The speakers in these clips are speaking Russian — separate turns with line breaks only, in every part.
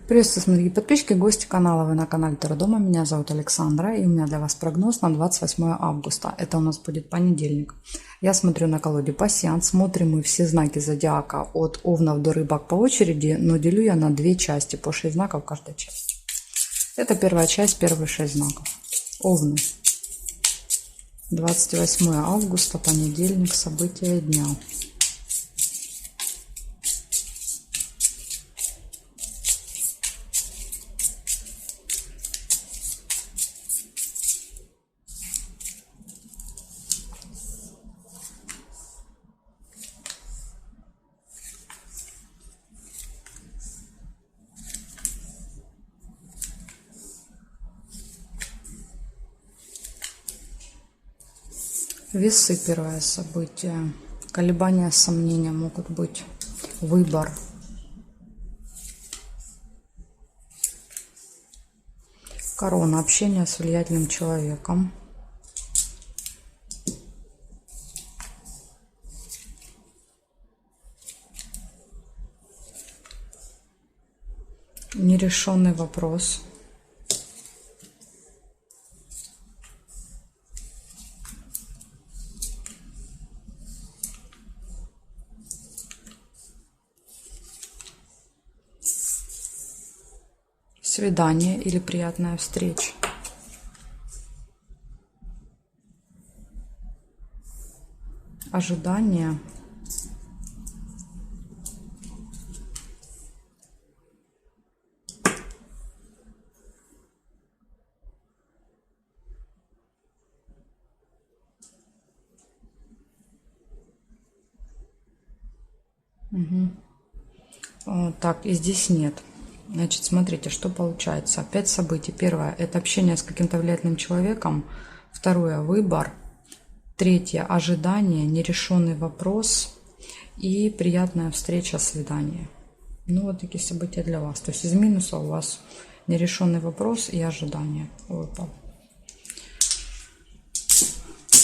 Приветствую, смотрите, подписчики, гости канала. Вы на канале Таро Дома. Меня зовут Александра, и у меня для вас прогноз на 28 августа. Это у нас будет понедельник. Я смотрю на колоде пассианс. Смотрим мы все знаки зодиака от Овнов до Рыбак по очереди, но делю я на две части, по 6 знаков каждой части. Это первая часть, первые 6 знаков. Овны. 28 августа, понедельник, события дня. Весы, первое событие. Колебания, сомнения могут быть. Выбор. Корона. Общение с влиятельным человеком. Нерешенный вопрос. Свидание или приятная встреча. Ожидание. Так, и здесь нет. Значит, смотрите, что получается. 5 событий. Первое – это общение с каким-то влиятельным человеком. Второе – выбор. Третье – ожидание, нерешенный вопрос. И приятная встреча, свидание. Ну, вот такие события для вас. То есть из минуса у вас нерешенный вопрос и ожидание выпал.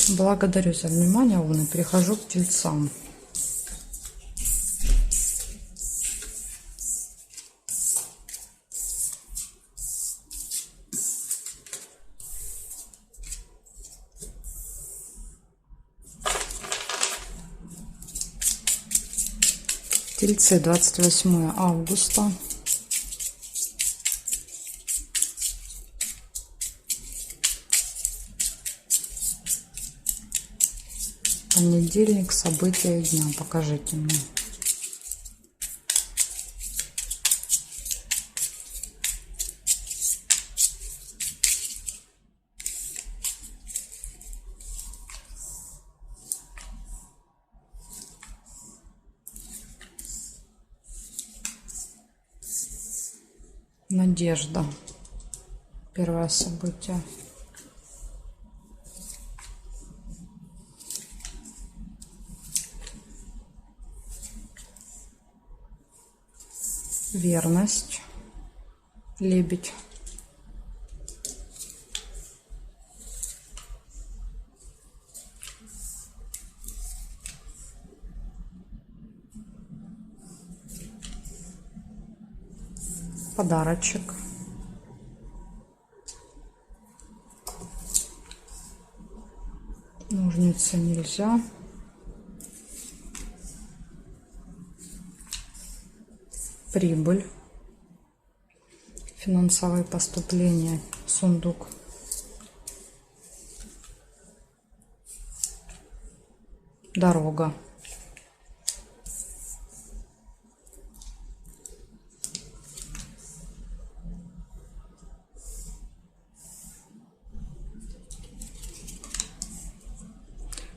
Благодарю за внимание, Овны. Перехожу к Тельцам. Тельцы, 28 августа. Понедельник, события дня. Покажите мне. Надежда. Первое событие. Верность. Лебедь. Подарочек. Ножницы нельзя. Прибыль. Финансовые поступления. Сундук. Дорога.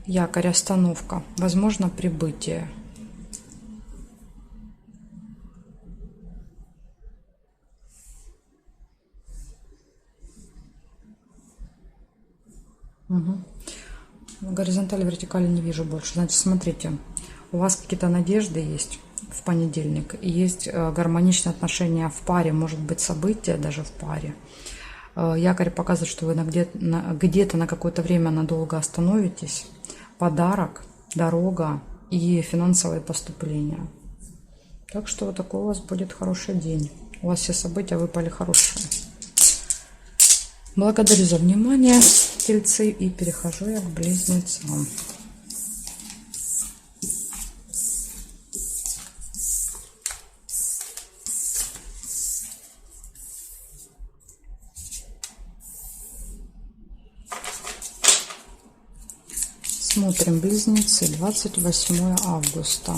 Якорь, остановка. Возможно, прибытие. В горизонтали, вертикали не вижу больше. Значит, смотрите, у вас какие-то надежды есть в понедельник. Есть гармоничные отношения в паре, может быть, события даже в паре. Якорь показывает, что вы где-то на какое-то время надолго остановитесь. Подарок, дорога и финансовые поступления. Так что вот такой у вас будет хороший день. У вас все события выпали хорошие. Благодарю за внимание, тельцы, и перехожу я к близнецам. Смотрим близнецы, 28 августа.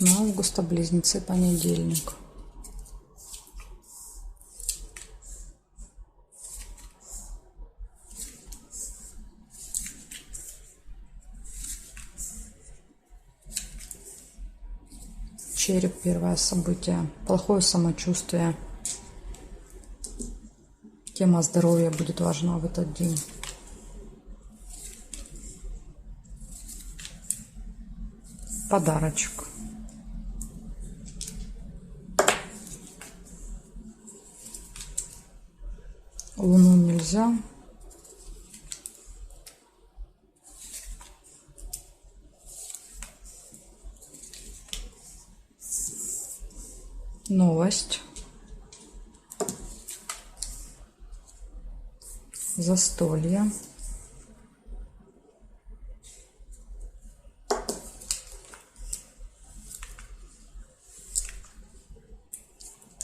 Августа, близнецы, понедельник. Череп, первое событие. Плохое самочувствие. Тема здоровья будет важна в этот день. Подарочек. Луну нельзя. Новость. Застолье.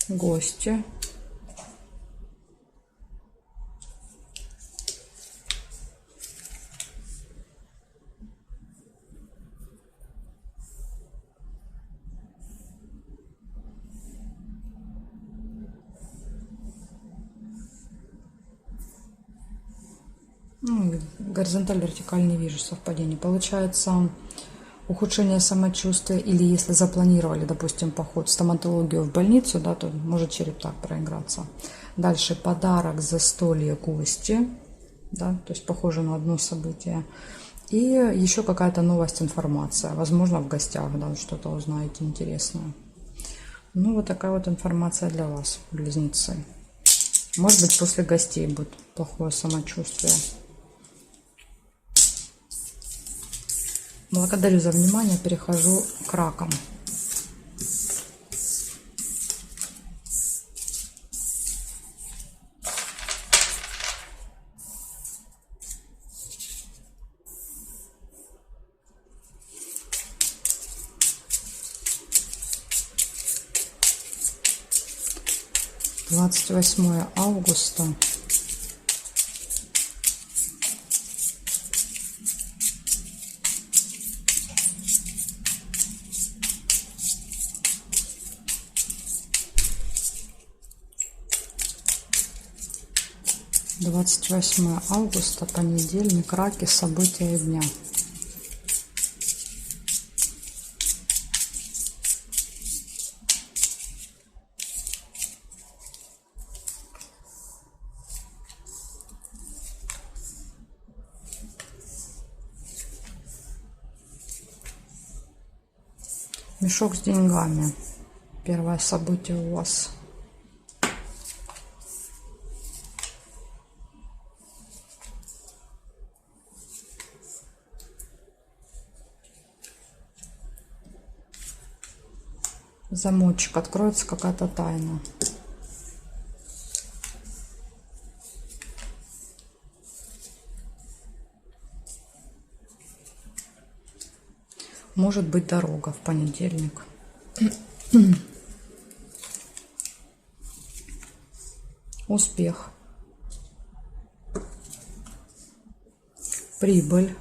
Гости. Горизонталь, вертикаль не вижу совпадений. Получается ухудшение самочувствия, или если запланировали, допустим, поход в стоматологию, в больницу, да, то может череп так проиграться. Дальше подарок, застолье, гости, да, то есть похоже на одно событие. И еще какая-то новость, информация. Возможно, в гостях, да, что-то узнаете интересное. Ну, вот такая вот информация для вас, близнецы. Может быть, после гостей будет плохое самочувствие. Благодарю за внимание. Перехожу к ракам. Двадцать 28 августа. Двадцать 28 августа, понедельник, раки, события дня. Мешок с деньгами. Первое событие у вас. Замочек. Откроется какая-то тайна. Может быть, дорога в понедельник. Успех. Прибыль.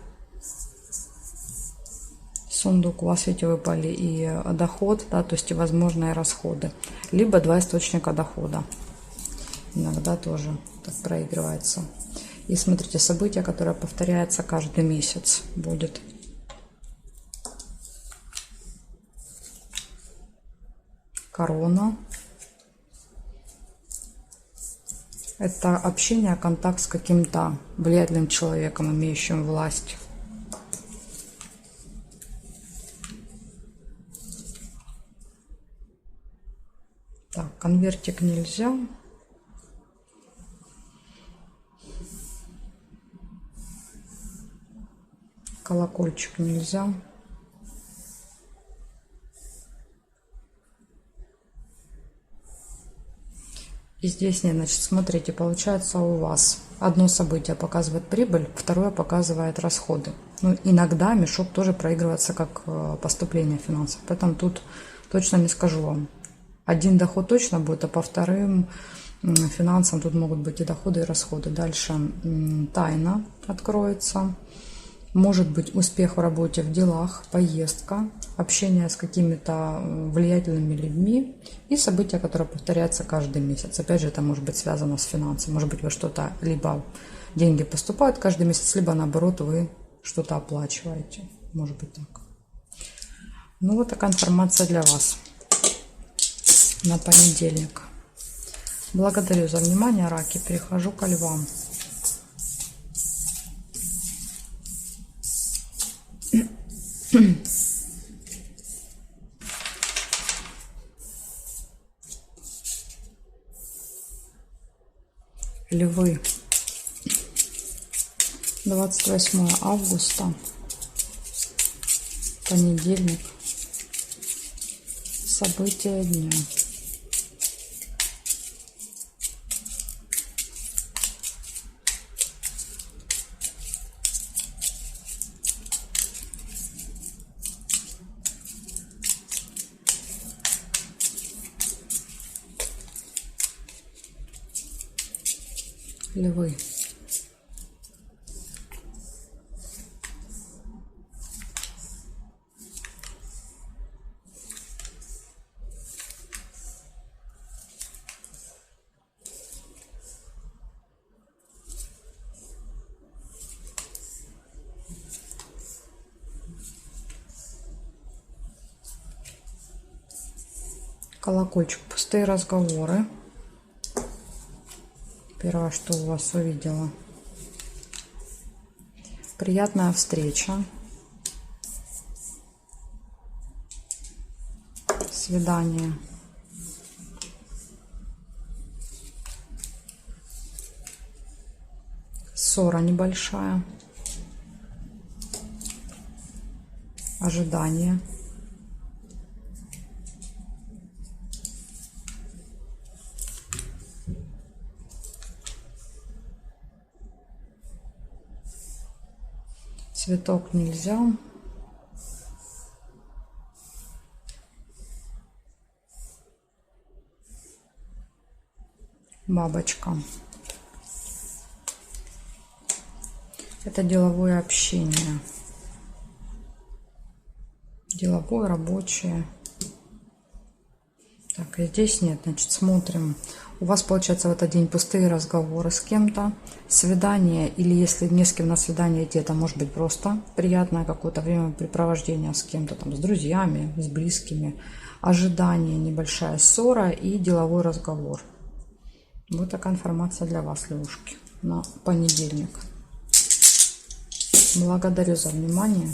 Сундук. У вас, видите, выпали и доход, да, то есть и возможные расходы. Либо два источника дохода. Иногда тоже так проигрывается. И смотрите, событие, которое повторяется каждый месяц будет. Корона. Это общение, контакт с каким-то влиятельным человеком, имеющим власть. Так, конвертик нельзя. Колокольчик нельзя. И здесь нет, значит, смотрите, получается у вас одно событие показывает прибыль, второе показывает расходы. Ну, иногда мешок тоже проигрывается как поступление финансов, поэтому тут точно не скажу вам. Один доход точно будет, а по вторым финансам тут могут быть и доходы, и расходы. Дальше тайна откроется. Может быть успех в работе, в делах, поездка, общение с какими-то влиятельными людьми и события, которые повторяются каждый месяц. Опять же, это может быть связано с финансами. Может быть, вы что-то, либо деньги поступают каждый месяц, либо наоборот, вы что-то оплачиваете. Может быть так. Ну, вот такая информация для вас на понедельник. Благодарю за внимание, раки. Перехожу ко львам. Львы. 28 августа. Понедельник. События дня. Львы. Колокольчик. Пустые разговоры. Первое, что у вас увидела. Приятная встреча. Свидание. Ссора небольшая. Ожидание. Цветок нельзя. Бабочка. Это деловое общение. Деловое, рабочее. Так, и здесь нет. Значит, смотрим. У вас, получается, в этот день пустые разговоры с кем-то, свидание, или если не с кем на свидание идти, это может быть просто приятное какое-то времяпрепровождение с кем-то, там, с друзьями, с близкими, ожидание, небольшая ссора и деловой разговор. Вот такая информация для вас, лягушки, на понедельник. Благодарю за внимание.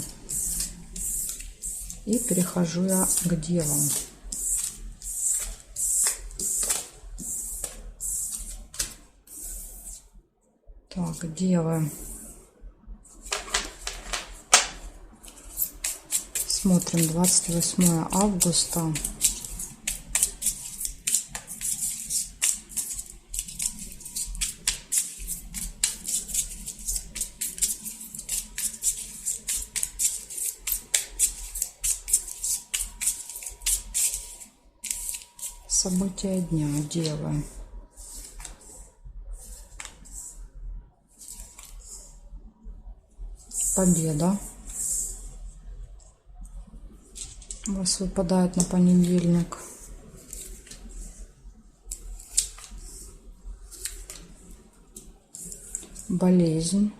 И перехожу я к девам. Так, девы. Смотрим 28 августа. События дня, девы. Победа у вас выпадает на понедельник. Болезнь.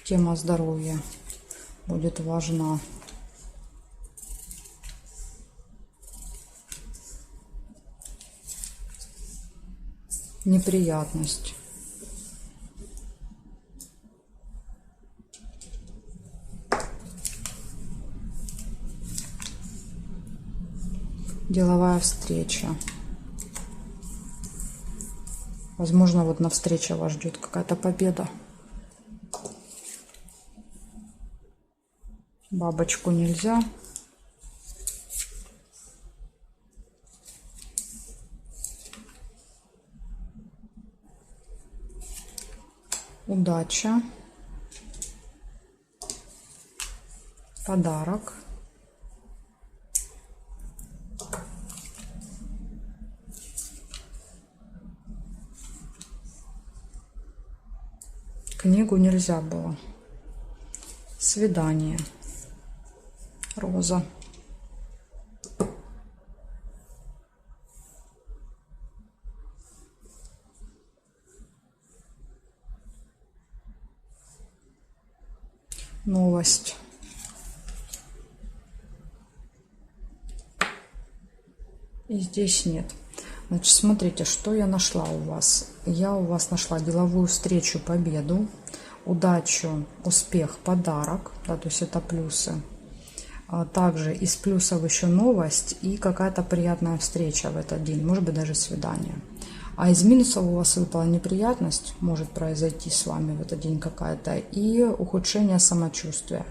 Тема здоровья будет важна. неприятность. Деловая встреча. Возможно, вот на встрече вас ждет какая-то победа. Бабочку нельзя. Удача. Подарок. Книгу нельзя было. Свидание. Роза. Новость. И здесь нет. Значит, смотрите, что я нашла у вас. Я у вас нашла деловую встречу, победу, удачу, успех, подарок. Да, то есть это плюсы. Также из плюсов еще новость и какая-то приятная встреча в этот день. Может быть, даже свидание. А из минусов у вас выпала неприятность. Может произойти с вами в этот день какая-то. И ухудшение самочувствия.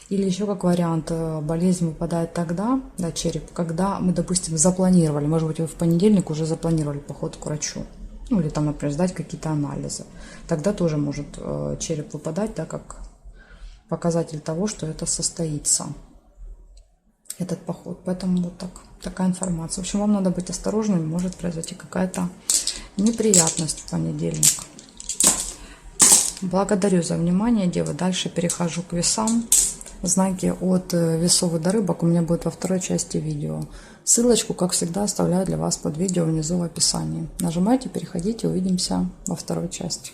Или еще как вариант, болезнь выпадает тогда, да, череп, когда мы, допустим, запланировали, может быть, вы в понедельник уже запланировали поход к врачу, ну или там, например, сдать какие-то анализы. Тогда тоже может череп выпадать, да, как показатель того, что это состоится, этот поход. Поэтому вот такая информация. В общем, вам надо быть осторожным, может произойти какая-то неприятность в понедельник. Благодарю за внимание, девы. Дальше перехожу к весам. Знаки от весов и до рыбок у меня будет во второй части видео. Ссылочку, как всегда, оставляю для вас под видео внизу в описании. Нажимайте, переходите, увидимся во второй части.